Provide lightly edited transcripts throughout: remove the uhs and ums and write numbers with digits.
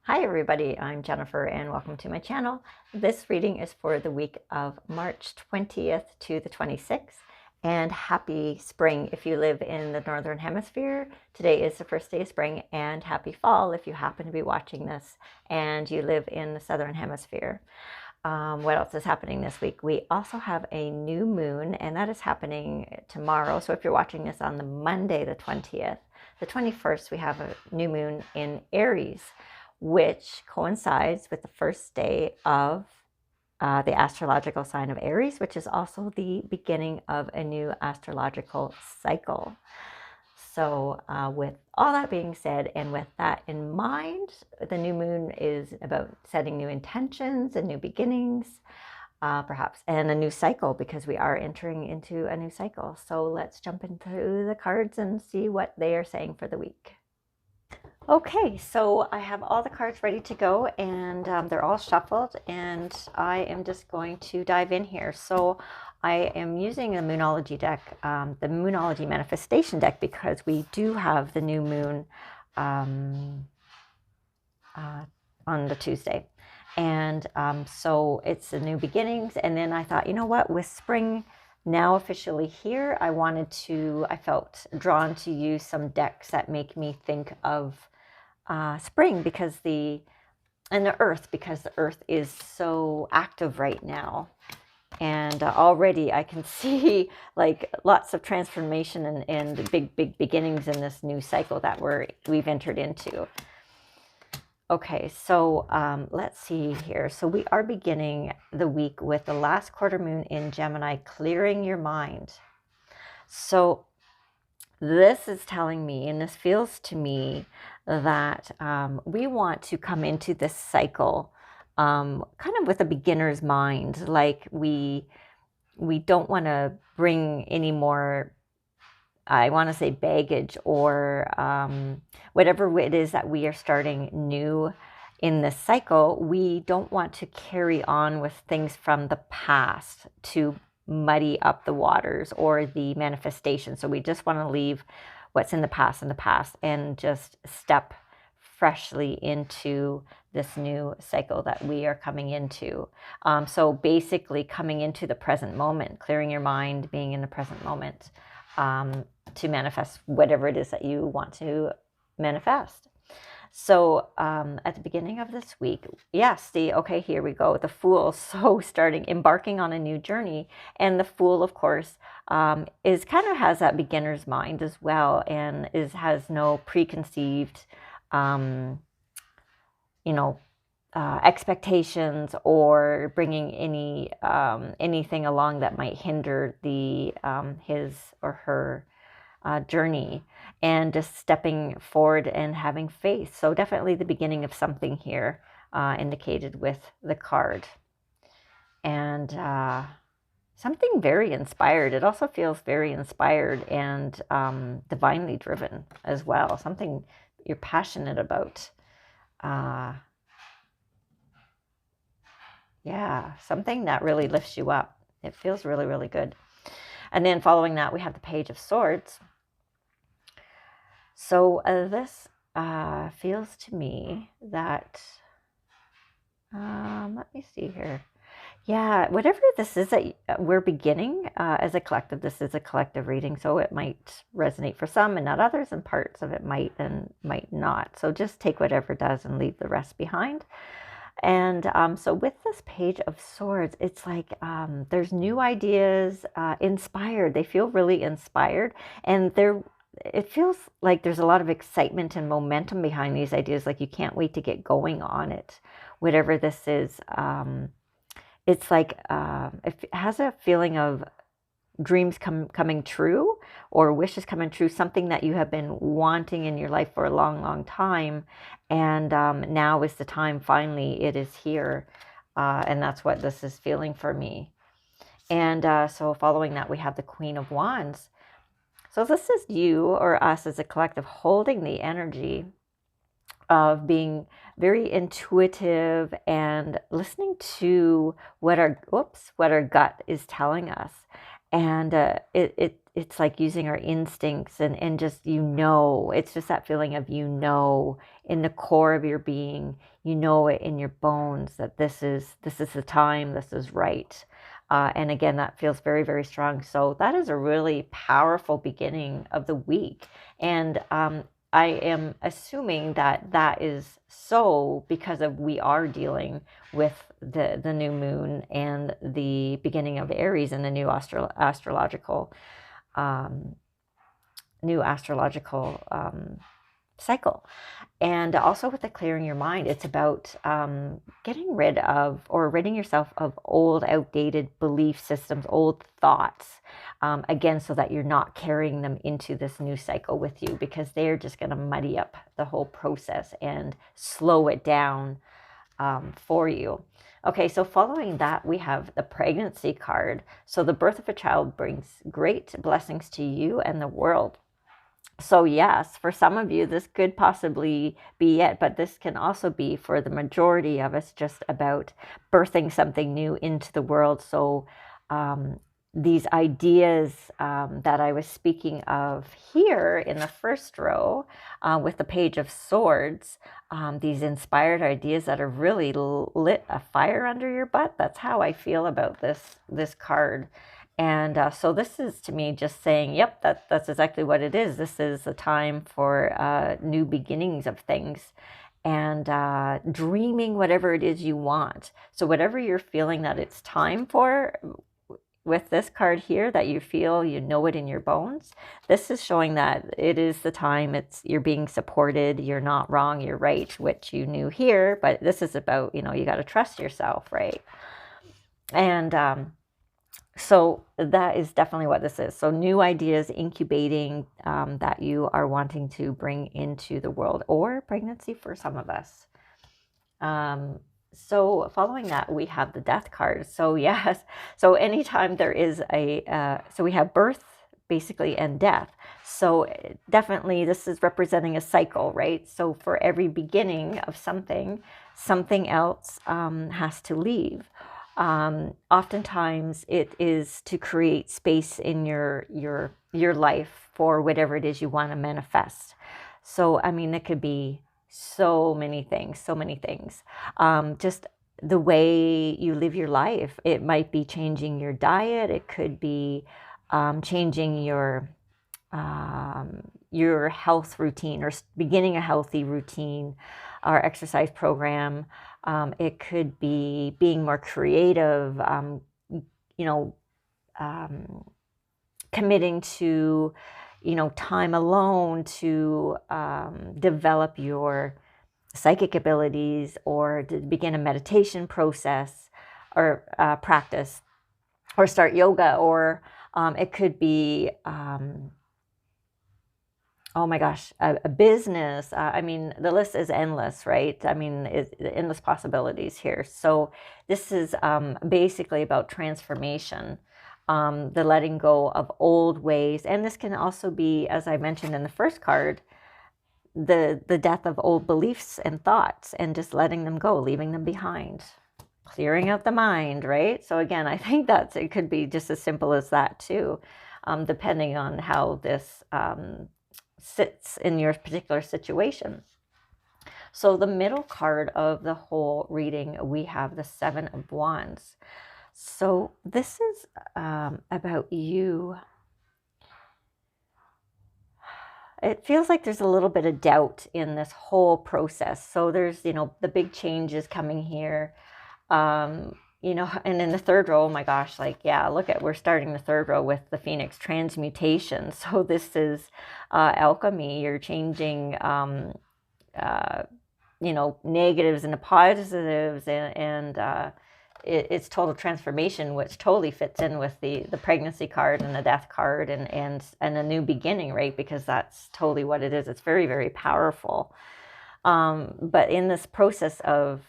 Hi everybody, I'm Jennifer and welcome to my channel. This reading is for the week of March 20th to the 26th, and happy spring if you live in the Northern Hemisphere. Today is the first day of spring, and happy fall if you happen to be watching this and you live in the Southern Hemisphere. What else is happening this week? We also have a new moon, and that is happening tomorrow. So if you're watching this on the Monday, the 20th, the 21st, we have a new moon in Aries, which coincides with the first day of the astrological sign of Aries, which is also the beginning of a new astrological cycle. So with all that being said, and with that in mind, the new moon is about setting new intentions and new beginnings, perhaps, and a new cycle, because we are entering into a new cycle. So let's jump into the cards and see what they are saying for the week. Okay, so I have all the cards ready to go, and they're all shuffled, and I am just going to dive in here. So I am using the Moonology deck, the Moonology Manifestation deck, because we do have the new moon on the Tuesday. And so it's the new beginnings. And then I thought, you know what, with spring now officially here, I felt drawn to use some decks that make me think of spring, because the earth, because the earth is so active right now, and already I can see like lots of transformation and big beginnings in this new cycle that we've entered into. Okay, so let's see here. So we are beginning the week with the last quarter moon in Gemini, clearing your mind. So this is telling me, and this feels to me, that we want to come into this cycle kind of with a beginner's mind. Like we don't want to bring any more, I want to say, baggage or whatever it is that we are starting new in this cycle. We don't want to carry on with things from the past to muddy up the waters or the manifestation. So we just want to leave what's in the past and just step freshly into this new cycle that we are coming into. So basically coming into the present moment, clearing your mind, being in the present moment, to manifest whatever it is that you want to manifest. So at the beginning of this week, yes, okay, here we go, the Fool. So embarking on a new journey. And the Fool, of course, is kind of has that beginner's mind as well, and has no preconceived, expectations, or bringing anything along that might hinder his or her journey, and just stepping forward and having faith. So definitely the beginning of something here, indicated with the card, and something very inspired. It also feels very inspired and divinely driven as well. Something you're passionate about. Yeah, something that really lifts you up. It feels really, really good. And then following that, we have the Page of Swords. So this feels to me that, let me see here. Yeah, whatever this is that we're beginning as a collective, this is a collective reading, so it might resonate for some and not others, and parts of it might and might not. So just take whatever does and leave the rest behind. And so with this Page of Swords, it's like there's new ideas, inspired. They feel really inspired, and it feels like there's a lot of excitement and momentum behind these ideas. Like you can't wait to get going on it, whatever this is. It's like it has a feeling of dreams coming true, or wishes coming true, something that you have been wanting in your life for a long, long time. And now is the time, finally, it is here. And that's what this is feeling for me. And so following that, we have the Queen of Wands. So this is you or us as a collective holding the energy of being very intuitive and listening to what our gut is telling us. And it's like using our instincts and just, it's just that feeling of, in the core of your being, it in your bones that this is the time, this is right. And again, that feels very, very strong. So that is a really powerful beginning of the week. And I am assuming that that is so because of we are dealing with the new moon and the beginning of Aries and the new astrological cycle. And also with the clearing your mind, it's about getting rid of or ridding yourself of old, outdated belief systems, old thoughts, again, so that you're not carrying them into this new cycle with you, because they're just going to muddy up the whole process and slow it down for you. Okay, so following that, we have the pregnancy card. So the birth of a child brings great blessings to you and the world. So yes, for some of you, this could possibly be it, but this can also be, for the majority of us, just about birthing something new into the world. So these ideas that I was speaking of here in the first row with the Page of Swords, these inspired ideas that have really lit a fire under your butt. That's how I feel about this card. And so this is, to me, just saying, yep, that's exactly what it is. This is a time for new beginnings of things and dreaming whatever it is you want. So whatever you're feeling that it's time for, with this card here, that you feel, it in your bones, this is showing that it is the time. You're being supported. You're not wrong. You're right, which you knew here. But this is about, you got to trust yourself, right? And so that is definitely what this is. So new ideas incubating that you are wanting to bring into the world, or pregnancy for some of us. So following that, we have the Death card. So yes, so anytime there is so we have birth, basically, and death. So definitely this is representing a cycle, right? So for every beginning of something else has to leave. Oftentimes it is to create space in your life for whatever it is you want to manifest. So, I mean, it could be so many things. Just the way you live your life. It might be changing your diet. It could be changing your health routine, or beginning a healthy routine or exercise program. It could be being more creative, committing to, time alone to develop your psychic abilities, or to begin a meditation process or practice, or start yoga, or it could be oh my gosh, a business. I mean, the list is endless, right? I mean, it's endless possibilities here. So this is basically about transformation, the letting go of old ways. And this can also be, as I mentioned in the first card, the death of old beliefs and thoughts, and just letting them go, leaving them behind, clearing out the mind, right? So again, I think it could be just as simple as that too, depending on how this sits in your particular situation. So the middle card of the whole reading, we have the Seven of Wands. So this is about you. It feels like there's a little bit of doubt in this whole process. So there's, the big changes coming here. And in the third row, oh my gosh, we're starting the third row with the Phoenix transmutation. So this is alchemy. You're changing, negatives into positives, and it's total transformation, which totally fits in with the pregnancy card and the death card and a new beginning, right? Because that's totally what it is. It's very, very powerful. But in this process of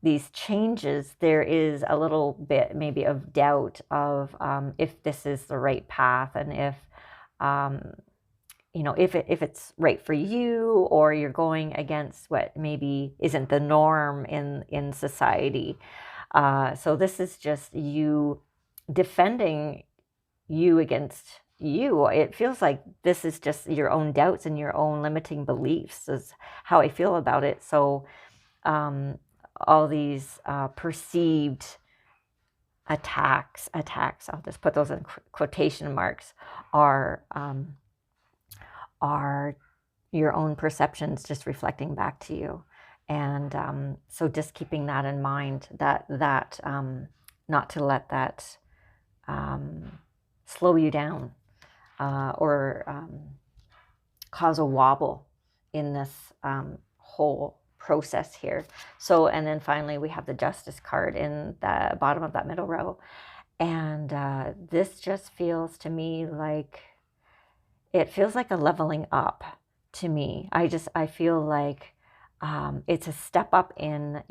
these changes, there is a little bit maybe of doubt of if this is the right path, and if if it's right for you, or you're going against what maybe isn't the norm in society. So this is just you defending you against you. It feels like this is just your own doubts and your own limiting beliefs is how I feel about it. So all these perceived attacks, I'll just put those in quotation marks, are your own perceptions just reflecting back to you. And so just keeping that in mind, that not to let that slow you down or cause a wobble in this whole process here. So, and then finally we have the Justice card in the bottom of that middle row. And this just feels to me like, it feels like a leveling up to me. I feel like it's a step up in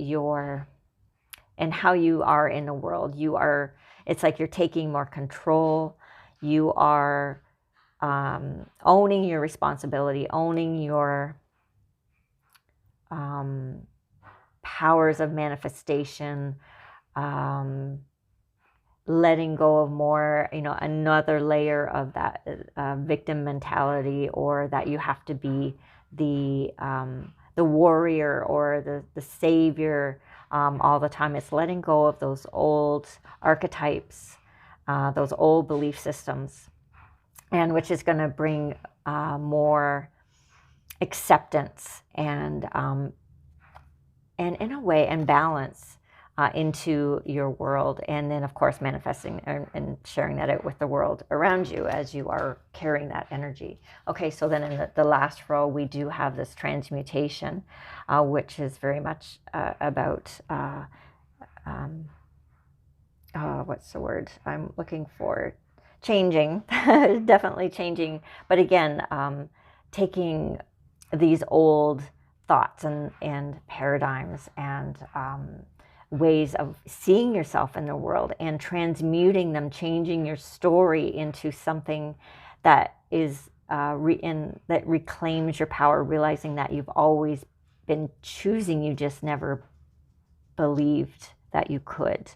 how you are in the world. It's like you're taking more control. You are owning your responsibility, owning your powers of manifestation, letting go of more, another layer of that victim mentality, or that you have to be the warrior or the savior all the time. It's letting go of those old archetypes, those old belief systems, and which is going to bring more acceptance and in a way, and balance into your world. And then of course manifesting and sharing that out with the world around you as you are carrying that energy. Okay, so then in the last row we do have this transmutation, which is very much about what's the word I'm looking for? Changing. Definitely changing, but again, taking these old thoughts and paradigms and ways of seeing yourself in the world and transmuting them, changing your story into something that is that reclaims your power, realizing that you've always been choosing, you just never believed that you could.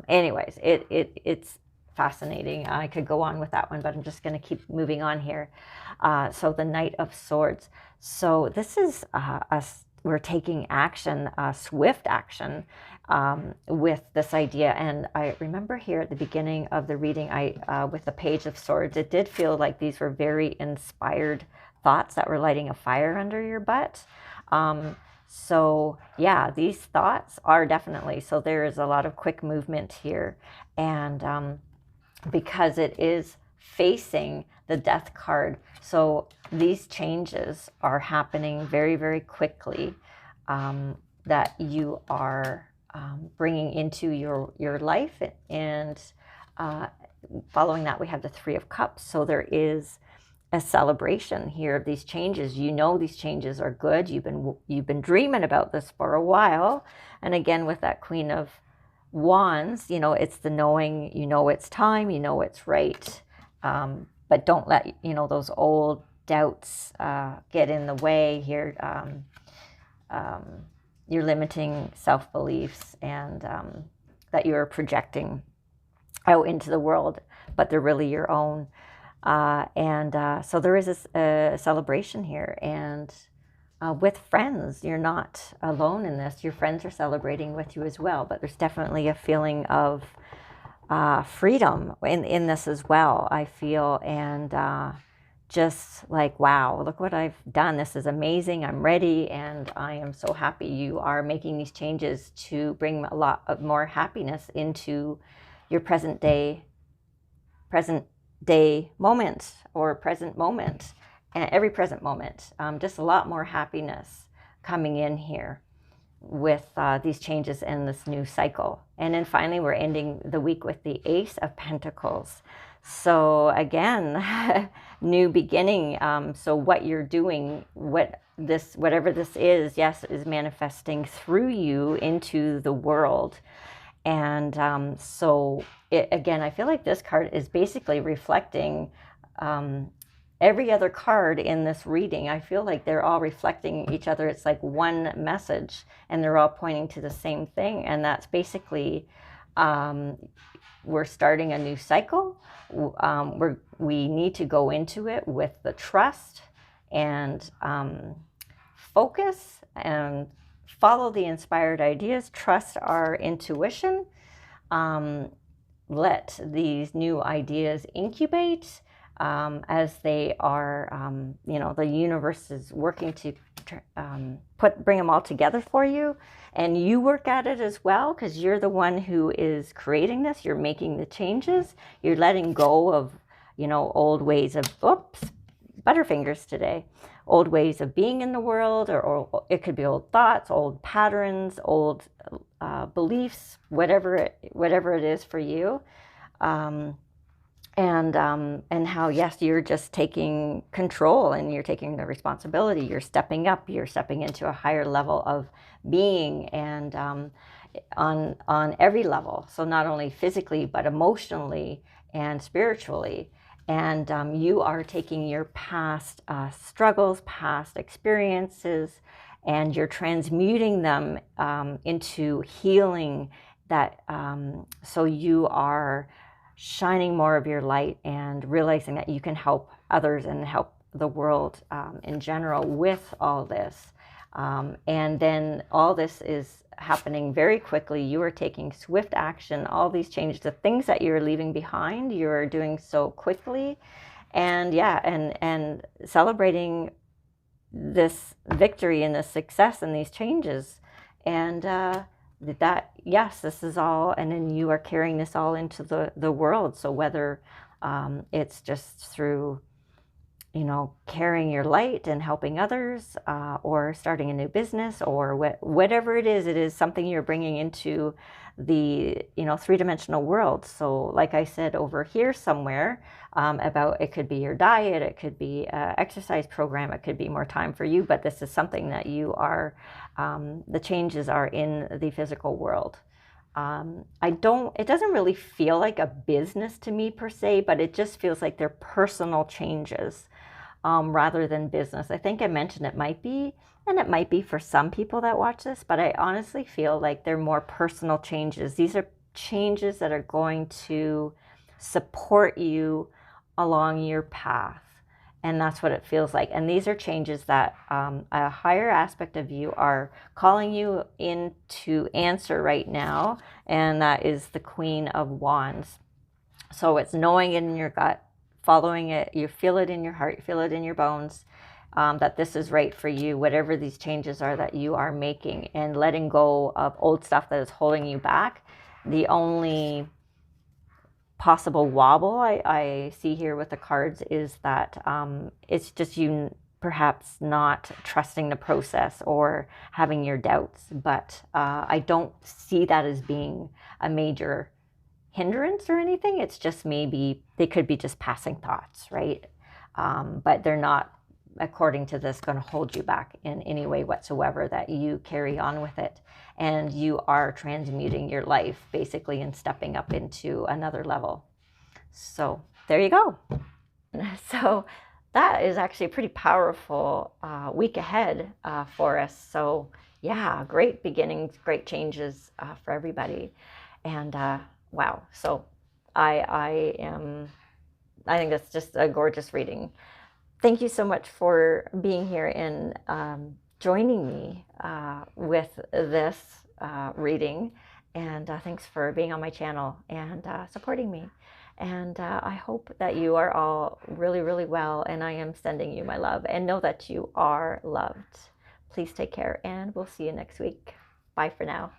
Anyways, it's fascinating. I could go on with that one, but I'm just going to keep moving on here. So the Knight of Swords. So this is we're taking action, swift action, with this idea. And I remember here at the beginning of the reading, with the Page of Swords, it did feel like these were very inspired thoughts that were lighting a fire under your butt. So yeah, these thoughts are definitely, so there is a lot of quick movement here. And because it is facing the Death card, so these changes are happening very, very quickly, that you are bringing into your life. And following that, we have the Three of Cups. So there is a celebration here of these changes. These changes are good. You've been dreaming about this for a while. And again, with that Queen of Wands, it's the knowing, it's time, it's right. But don't let, those old doubts get in the way here. You're limiting self-beliefs and that you're projecting out into the world, but they're really your own. So there is a celebration here, and with friends, you're not alone in this. Your friends are celebrating with you as well, but there's definitely a feeling of freedom in this as well, I feel. And just like, wow, look what I've done. This is amazing. I'm ready, and I am so happy. You are making these changes to bring a lot of more happiness into your present day moment, or present moment, and every present moment. Just a lot more happiness coming in here with these changes in this new cycle. And then finally, we're ending the week with the Ace of Pentacles. So again, new beginning. So what you're doing, whatever this is, yes, is manifesting through you into the world. And so again, I feel like this card is basically reflecting every other card in this reading. I feel like they're all reflecting each other. It's like one message, and they're all pointing to the same thing. And that's basically we're starting a new cycle. We need to go into it with the trust and focus and follow the inspired ideas, trust our intuition, let these new ideas incubate as they are, the universe is working to bring them all together for you. And you work at it as well, because you're the one who is creating this. You're making the changes. You're letting go of, old ways of, butterfingers today, old ways of being in the world, or it could be old thoughts, old patterns, old beliefs, whatever it is for you. And how, yes, you're just taking control and you're taking the responsibility. You're stepping up. You're stepping into a higher level of being, and on every level. So not only physically, but emotionally and spiritually. And you are taking your past struggles, past experiences, and you're transmuting them into healing. That so you are shining more of your light and realizing that you can help others and help the world in general with all this. And then all this is happening very quickly. You are taking swift action. All these changes, the things that you're leaving behind, you're doing so quickly. And and celebrating this victory and this success and these changes. And that, yes, this is all, and then you are carrying this all into the world. So whether it's just through, carrying your light and helping others, or starting a new business, or whatever it is something you're bringing into the, three-dimensional world. So like I said over here somewhere, about, it could be your diet, it could be an exercise program, it could be more time for you, but this is something that you are, the changes are in the physical world. It doesn't really feel like a business to me per se, but it just feels like they're personal changes, rather than business. I think I mentioned it might be, and it might be for some people that watch this, but I honestly feel like they're more personal changes. These are changes that are going to support you along your path. And that's what it feels like. And these are changes that a higher aspect of you are calling you in to answer right now. And that is the Queen of Wands. So it's knowing it in your gut, following it. You feel it in your heart, you feel it in your bones, that this is right for you, whatever these changes are that you are making, and letting go of old stuff that is holding you back. The only possible wobble I see here with the cards is that it's just you perhaps not trusting the process or having your doubts, but I don't see that as being a major hindrance or anything. It's just maybe they could be just passing thoughts, right? But they're not, according to this, going to hold you back in any way whatsoever, that you carry on with it. And you are transmuting your life basically and stepping up into another level. So there you go. So that is actually a pretty powerful week ahead for us. So yeah, great beginnings, great changes for everybody. And wow, so I think that's just a gorgeous reading. Thank you so much for being here and joining me with this reading. And thanks for being on my channel and supporting me. And I hope that you are all really, really well. And I am sending you my love. And know that you are loved. Please take care, and we'll see you next week. Bye for now.